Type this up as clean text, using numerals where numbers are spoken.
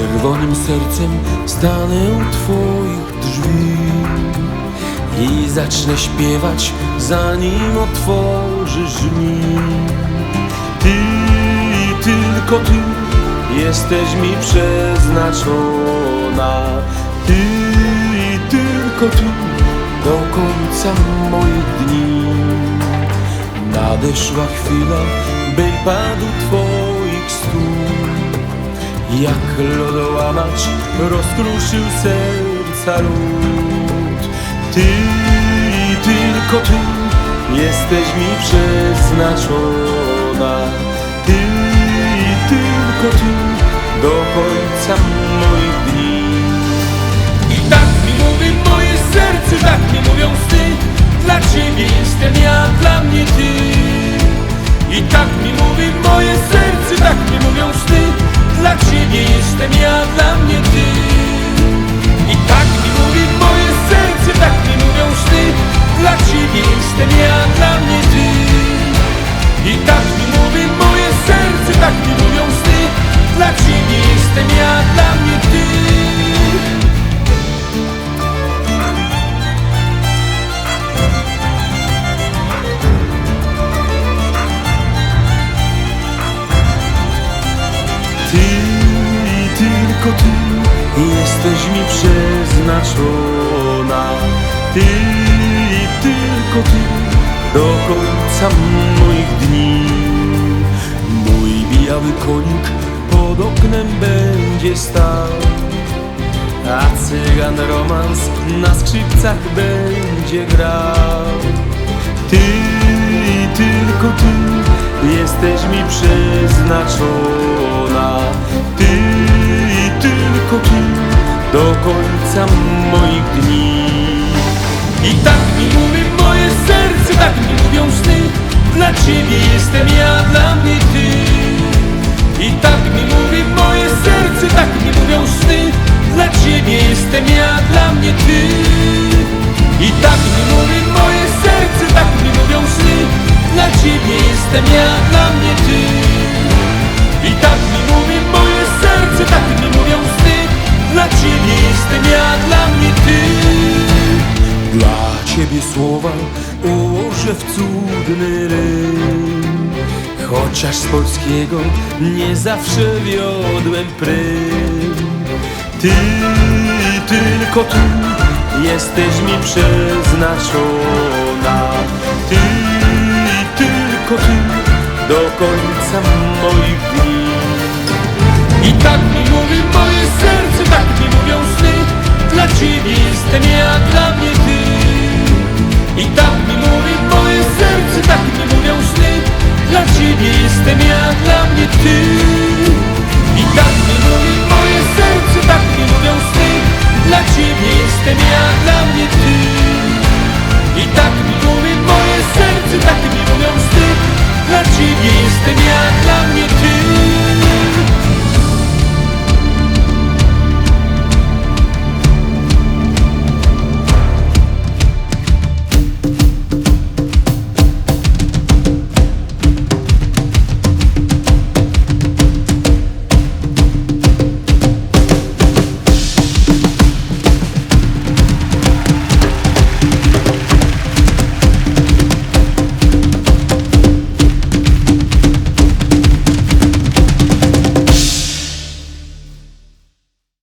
czerwonym sercem stanę u twoich drzwi i zacznę śpiewać, zanim otworzysz mi. Ty i tylko ty jesteś mi przeznaczona. Ty i tylko ty do końca moich dni. Nadeszła chwila, by padł twoich stóp. Jak lodołamacz rozkruszył serca lód. Ty i tylko ty jesteś mi przeznaczona. Ty i tylko ty do końca moich dni. I tak mi mówi moje serce, tak mi mówią sny. Dla ciebie jestem ja, dla mnie ty. I tak mi mówi moje serce, tak mi mówią sny. Dla ciebie jestem ja, dla mnie ty. I tak mi mówi moje serce, tak mi mówią sny. Dla ciebie jestem ja, dla mnie ty. I tak mi mówi moje serce, tak mi mówią sny. Dla ciebie jestem ja, dla mnie ty. Ty i tylko ty jesteś mi przeznaczona. Ty i tylko ty do końca moich dni. Mój biały konik pod oknem będzie stał, a cygan romans na skrzypcach będzie grał. Ty i tylko ty jesteś mi przeznaczona. Ty i tylko ty do końca moich dni. I tak mi mówi moje serce, tak mi mówią sny. Dla ciebie jestem ja, dla mnie ty. I tak mi mówi moje serce, tak mi mówią sny. Dla ciebie jestem ja, dla mnie ty. I tak mi mówi moje serce, tak mi mówią sny. Dla ciebie jestem ja, dla mnie ty. I tak mi mówi moje serce, tak mi mówią sny. Dla ciebie jestem ja, dla mnie ty. Dla ciebie słowa ułożę w cudny rym, chociaż z polskiego nie zawsze wiodłem prym. Ty i tylko ty jesteś mi przeznaczona. Ty i tylko ty do końca moich dni. I tak mi